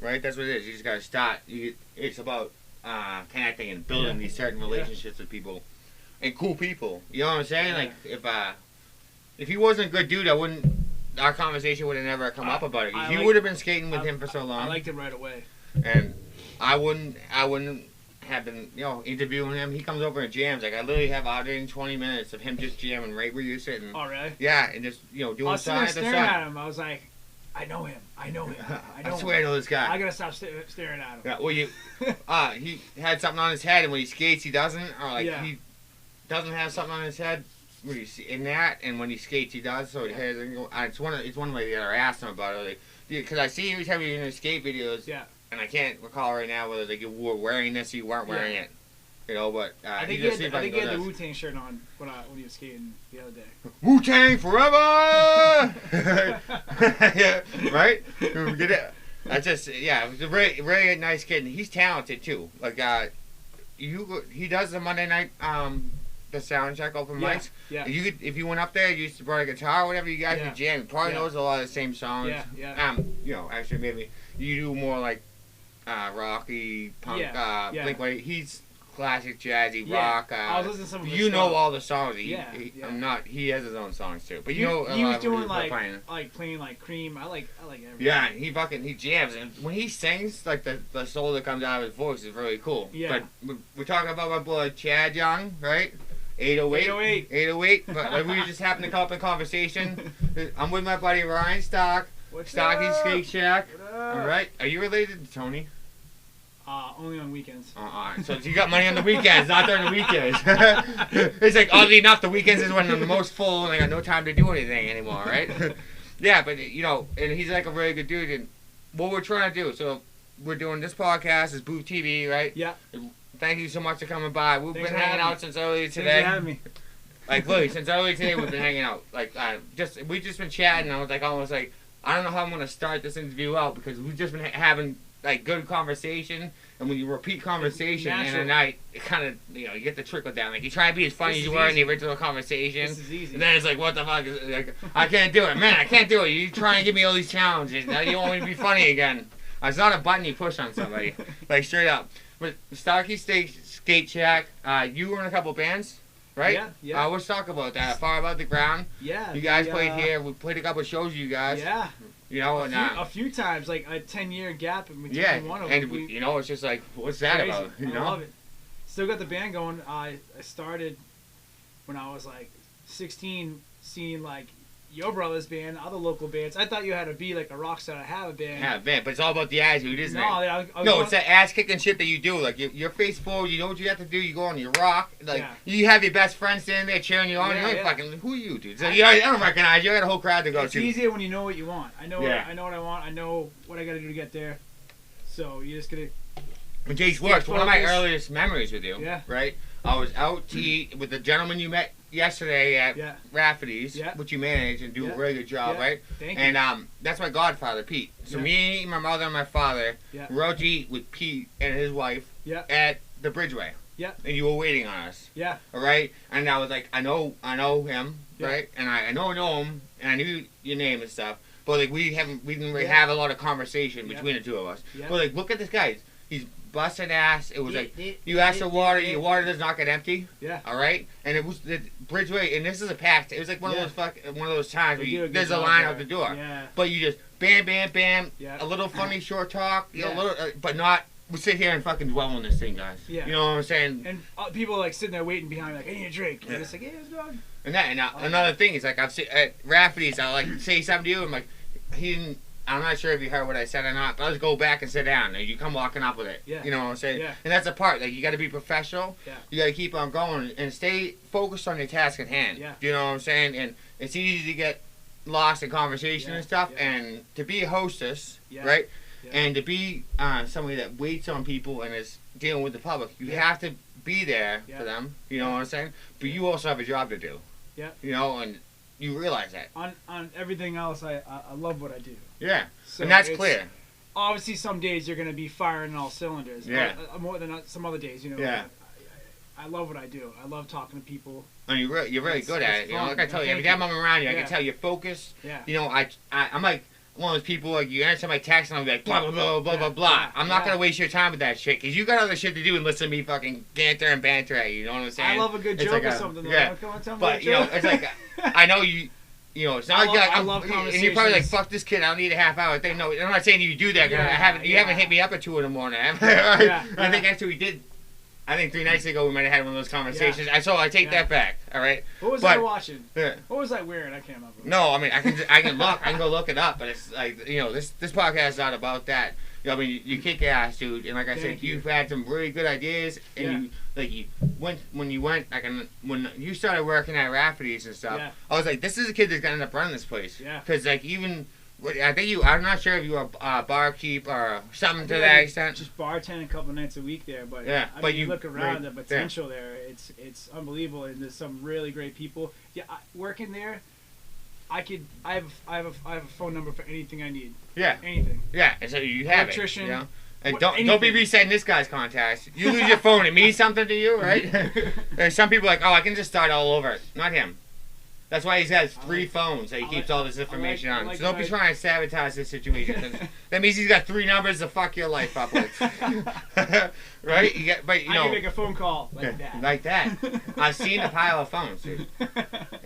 right? That's what it is. You just gotta start. It's about connecting and building these certain relationships with people and cool people. You know what I'm saying? Like if he wasn't a good dude, our conversation would have never come up about it. You would have been skating with him for so long. I liked him right away. And I wouldn't have been, interviewing him. He comes over and jams. Like, I literally have 120 minutes of him just jamming right where you're sitting. Oh, really? Yeah, and just, doing side to side. I was staring at him. I was like, I know him. I swear I know this guy. I gotta stop staring at him. Yeah, well, he had something on his head, and when he skates, he doesn't. Or, he doesn't have something on his head. When he's in that, and when he skates, he does. So it's one way that I asked him about it, because I see every time you're in his skate videos. Yeah. And I can't recall right now whether you were wearing this or you weren't wearing it. But I think he had the Wu-Tang shirt on when he was skating the other day. Wu-Tang forever! Yeah, right? Get it? That's just he's a very, very nice kid, and he's talented too. Like he does the Monday night the sound check open mics. Yeah. If you went up there, you used to bring a guitar or whatever, you guys could jam. Probably knows a lot of the same songs. Yeah. Actually maybe you do more like rocky punk Blink. He's classic jazzy rock. I was listening to some of his you stuff. know all the songs. He has his own songs too. But he was doing playing like Cream. I like everything. Yeah, he jams, and when he sings, like the soul that comes out of his voice is really cool. Yeah. But we're talking about my boy Chad Young, right? 808. But we just happened to come up in conversation. I'm with my buddy Ryan Stock. Stocky Skate Shack. All right. Are you related to Tony? Only on weekends. So you got money on the weekends, not during the weekends. It's like, oddly enough, the weekends is when I'm the most full and I got no time to do anything anymore, right? Yeah, but, and he's like a really good dude. And what we're trying to do, so we're doing this podcast, is Booth TV, right? Yeah. Thank you so much for coming by. We've been hanging out since earlier today. Thanks for having me. Like, literally, since earlier today, we've been hanging out. Like, we've just been chatting. I was like, almost like, I don't know how I'm going to start this interview out because we've just been having, like, good conversation. And when you repeat conversation in a night, it kind of, you get the trickle down. Like, you try to be as funny as you were in the original conversation. This is easy. And then it's like, what the fuck? Like, I can't do it. Man, I can't do it. You try and give me all these challenges. Now you want me to be funny again. It's not a button you push on somebody. Like, straight up. But Stocky Skate Shack, you were in a couple bands, right? Yeah. Let's talk about that. Far Above the Ground. Yeah. You guys played here. We played a couple shows with you guys. Yeah. A few times, like a 10-year gap in between one of them. And it's just like, what's that crazy. about? I love it. Still got the band going. I started when I was like 16, seeing like your brother's band, other local bands. I thought you had to be like a rock star to have a band. Have a band, but it's all about the attitude, isn't it? No, it's that ass kicking shit that you do. Like you're face forward. You know what you have to do. You go on your rock. Like you have your best friends standing there cheering you on. You're like, fucking, who are you, dude? So I don't recognize you. I got a whole crowd to go to. It's easier when you know what you want. I know what I want. I know what I got to do to get there. So you just gotta. When Jace works, one of my earliest memories with you. Yeah. Right. I was out to eat with the gentleman you met yesterday at Rafferty's, which you manage and do a really good job, right? Thank you. And that's my godfather, Pete. So me, my mother, and my father were out to eat with Pete and his wife at the Bridgeway. Yeah. And you were waiting on us. Yeah. All right. And I was like, I know him, right? And I know him, and I knew your name and stuff. But like we didn't really have a lot of conversation between the two of us. Yeah. But like, look at this guy. He's busting ass. It was like you asked for water, your water does not get empty. Yeah. All right. And it was the Bridgeway, and this is a packed. It was like one of those times where there's a line out the door. Yeah. But you just bam, bam, bam. Yeah. A little funny short talk. A little, but not. We sit here and fucking dwell on this thing, guys. Yeah. You know what I'm saying? And people like sitting there waiting behind me, like, I need a drink. And it's like, it's good. And another thing is like I've seen at Rafferty's, I'll like say something to you, and like I'm not sure if you heard what I said or not, but I'll just go back and sit down, and you come walking up with it. Yeah. You know what I'm saying? Yeah. And that's the part. Like, you got to be professional. Yeah. You got to keep on going and stay focused on your task at hand. Yeah. You know what I'm saying? And it's easy to get lost in conversation and stuff, and to be a hostess, right? Yeah. And to be somebody that waits on people and is dealing with the public, you have to be there for them. You know what I'm saying? But you also have a job to do. Yeah. You know, and you realize that. On everything else, I love what I do. Yeah. So and that's clear. Obviously, some days you're going to be firing all cylinders. Yeah. More than some other days, you know. Yeah. I love what I do. I love talking to people. And you're really good at it. You know, like I tell you, every time I'm around you, I can tell you're focused. Yeah. You know, I'm like one of those people like you answer my text and I'll be like blah blah blah blah blah blah. I'm not gonna waste your time with that shit because you got other shit to do and listen to me fucking ganter and banter at you. You know what I'm saying? I love a good joke or something. Yeah. Come on, tell me but you know, it's like I know you. You know, it's not like I love conversations. And you're probably like, fuck this kid, I don't need a half hour thing. No, I'm not saying you do that. You haven't hit me up at 2 in the morning. I think actually we did. I think 3 nights ago we might have had one of those conversations. So I take that back. All right. What was I watching? What was I wearing? I can't remember. No, I mean I can look. I can go look it up. But it's like this podcast is not about that. You know, I mean you kick ass, dude. And like I said, you've had some really good ideas. And when you started working at Rafferty's and stuff, I was like, this is a kid that's gonna end up running this place. Yeah. Because like even. I think I'm not sure if you were a barkeep or something to that extent. Just bartending a couple nights a week there, but but you look around the potential there. It's unbelievable, and there's some really great people. Yeah, working there, I have a phone number for anything I need. Yeah. Anything. Yeah, and so you have electrician. It. You know? And don't be resetting this guy's contacts. You lose your phone, it means something to you, right? There's some people like, oh, I can just start all over. Not him. That's why he has 3 phones that he keeps all this information on. So don't be trying to sabotage this situation. That means he's got 3 numbers to fuck your life up with. Right? I can make a phone call like that. Like that. I've seen a pile of phones, dude.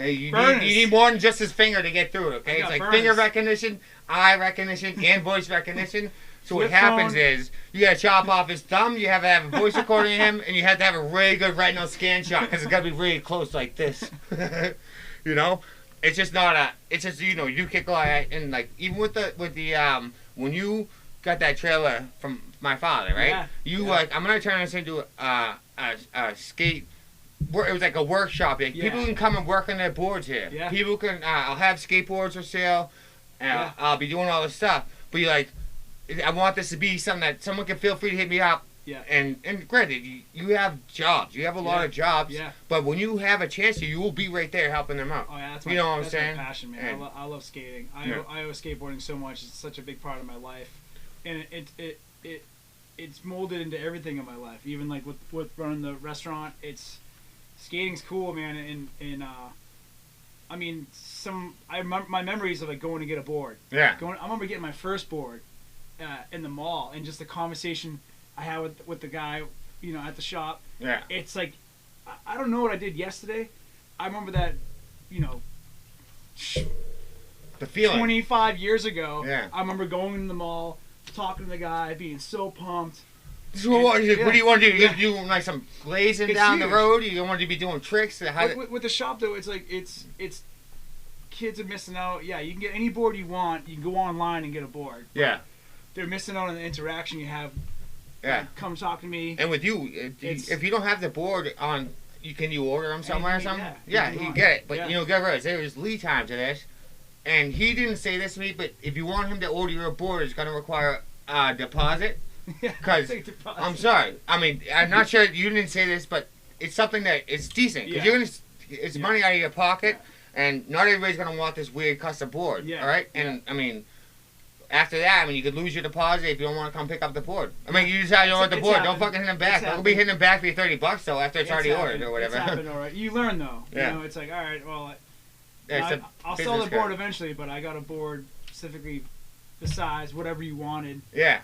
You need more than just his finger to get through it, okay? It's like finger recognition, eye recognition, and voice recognition. So what happens is, you gotta chop off his thumb, you have to have a voice recording of him, and you have to have a really good retinal scan shot, because it's gotta be really close like this. You know, it's just not it's just, you kick all that, and like, even with the when you got that trailer from my father, right? Like, I'm gonna turn this into a skate, it was like a workshop. Like, people can come and work on their boards here. Yeah. People can, I'll have skateboards for sale, and I'll be doing all this stuff, but I want this to be something that someone can feel free to hit me up. Yeah. And granted, you have jobs. You have a lot of jobs. Yeah. But when you have a chance to, you will be right there helping them out. Oh yeah, that's what I'm saying? My passion, man. I love skating. I owe skateboarding so much. It's such a big part of my life, and it's molded into everything in my life. Even like with running the restaurant, skating's cool, man. And I mean, my memories of like going to get a board. Yeah. I remember getting my first board in the mall, and just the conversation I had with the guy, at the shop. Yeah. It's like, I don't know what I did yesterday. I remember that, the feeling. 25 years ago. Yeah. I remember going in the mall, talking to the guy, being so pumped. So what do you want to do? You do like some glazing down the road? You want to be doing tricks? With the shop though, it's like it's kids are missing out. Yeah, you can get any board you want. You can go online and get a board. Yeah. They're missing out on the interaction you have. Yeah. Like, come talk to me. And with you, if you don't have the board on, can you order them somewhere or something? Yeah, you get it. But get right. There's lead time to this, and he didn't say this to me. But if you want him to order your board, it's going to require a deposit. Because I'm sorry. I mean, I'm not sure you didn't say this, but it's something that is decent. Because it's money out of your pocket, and not everybody's going to want this weird custom board. Yeah. All right. And I mean. After that, you could lose your deposit if you don't want to come pick up the board. I mean, you decide you don't want the board. Don't fucking hit them back. Don't be hitting them back for your $30 though after it's already ordered or whatever. It's happened, all right. You learn though. Yeah. It's like, all right, well, I'll sell the board eventually, but I got a board specifically the size, whatever you wanted. Yeah.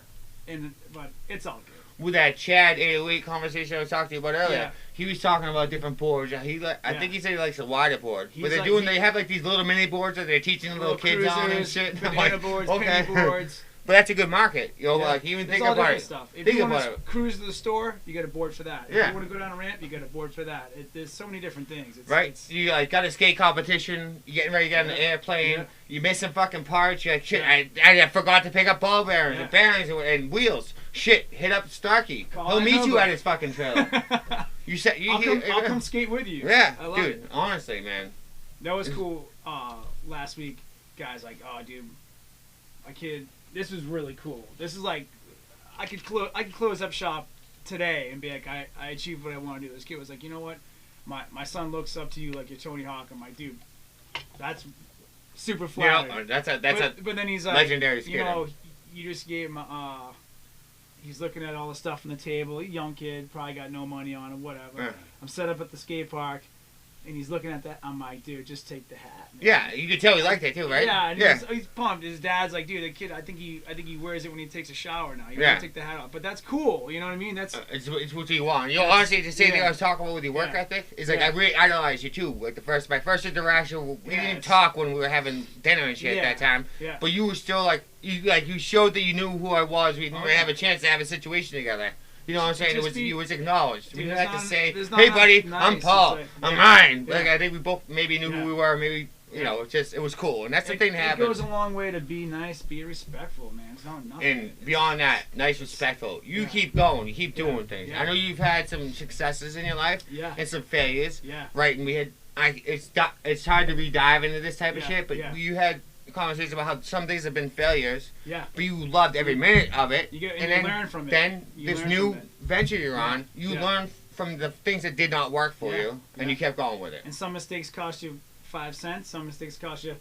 But it's all good. With that Chad 808 conversation I was talking to you about earlier, he was talking about different boards. I think he said he likes a wider board. But they have like these little mini boards that they're teaching little kids on and shit. Banana boards, penny boards. But that's a good market. Like even think about it. Stuff. If you want to cruise to the store, you got a board for that. If you want to go down a ramp, you got a board for that. There's so many different things. You got a skate competition. You're getting ready to get on an airplane. Yeah. You're missing fucking parts. You're like, shit, I forgot to pick up ball bearings and bearings and wheels. Shit, hit up Starkey. He'll meet you at his fucking trailer. I'll come skate with you. Yeah, I love it. Honestly, man. That was cool. Last week, guys, like, oh, dude, my kid. This was really cool. This is like, I could close up shop today and be like, I achieved what I want to do. This kid was like, you know what, my son looks up to you like you're Tony Hawk. I'm like, dude, that's super flattering. That's a but then he's like, legendary skater. You just gave him he's looking at all the stuff on the table. Young kid, probably got no money on him, whatever. I'm set up at the skate park. and he's looking at that. I'm like, dude, just take the hat. Man. Yeah, you could tell he liked it too, right? Yeah, and he's pumped. His dad's like, dude, the kid, I think he wears it when he takes a shower now. You gotta take the hat off. But that's cool. You know what I mean? That's it's what you want. You know, honestly, the same thing I was talking about with your work ethic is like I really idolize you too. Like my first interaction, we didn't talk when we were having dinner and shit at that time. Yeah. But you were still like you showed that you knew who I was. We didn't have a chance to have a situation together. You know what I'm saying? You was acknowledged. We didn't have to say, "Hey, buddy, nice. I'm Paul. I'm Ryan." Like I think we both maybe knew who we were. Maybe you know, it was cool, and that's the thing that happens. It goes a long way to be nice, be respectful, man. It's not nothing. And beyond that, nice, respectful. You keep going. You keep doing things. Yeah. I know you've had some successes in your life, and some failures. Yeah. Right, and we had. It's hard to re-dive into this type of shit, but you had conversations about how some things have been failures. Yeah. But you loved every minute of it. You learn from it. Then this new venture you're on, you learn from the things that did not work for you, and you kept going with it. And some mistakes cost you 5 cents. Some mistakes cost you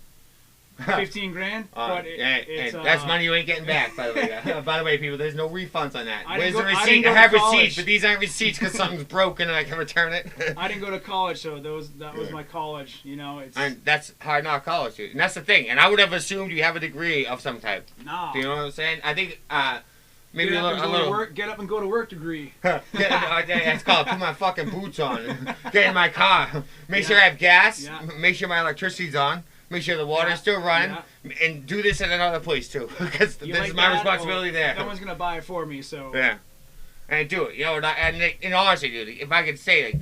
15 grand. But it's that's money you ain't getting back, by the way. By the way, people, there's no refunds on that. Where's the receipt? I have receipts, but these aren't receipts because something's broken and I can return it. I didn't go to college, so that was my college. You know, and that's hard knock college, dude. And that's the thing. And I would have assumed you have a degree of some type. No. Do you know what I'm saying? I think maybe get up and go to work degree. That's called put my fucking boots on. Get in my car. Make sure I have gas. Yeah. Make sure my electricity's on. Make sure the water's still running, and do this at another place too, because this is my responsibility there. No one's gonna buy it for me, so yeah, and do it. You know, and honestly, dude, if I could say,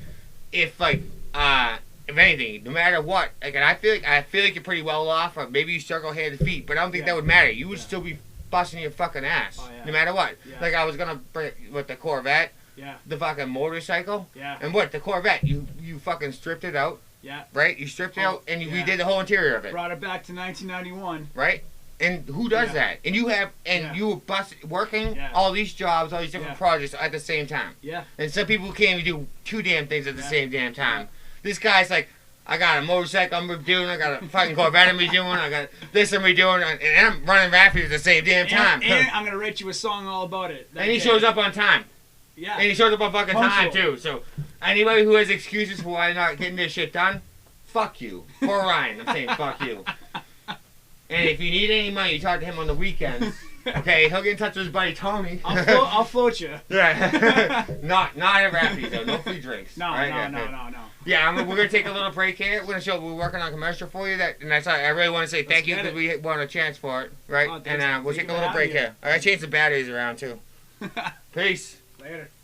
like, if anything, no matter what, like, and I feel like you're pretty well off, or maybe you struggle hand to feet, but I don't think that would matter. You would still be busting your fucking ass, no matter what. Yeah. Like I was gonna bring with the Corvette, the fucking motorcycle, and what the Corvette, you fucking stripped it out. Yeah. Right? You stripped it out and you redid the whole interior of it. Brought it back to 1991. Right? And who does that? And you were working all these jobs, all these different projects at the same time. Yeah. And some people can't even do 2 damn things at the same damn time. Yeah. This guy's like, I got a motorcycle I'm doing, I got a fucking Corvette I'm doing, I got this I'm doing, and I'm running Rapids at the same damn time. And I'm going to write you a song all about it. And he shows up on time. Yeah. And he shows up on fucking time, too. So, anybody who has excuses for why they're not getting this shit done, fuck you. For Ryan, I'm saying fuck you. And if you need any money, you talk to him on the weekends. Okay, he'll get in touch with his buddy Tony. I'll float you. Yeah. not at Rapids, though. No free drinks. No. Yeah, we're going to take a little break here. We're working on a commercial for you. And that's all. I really want to say thank you because we won a chance for it. Right? And we'll take a little break here. I got to change the batteries around, too. Peace. Later.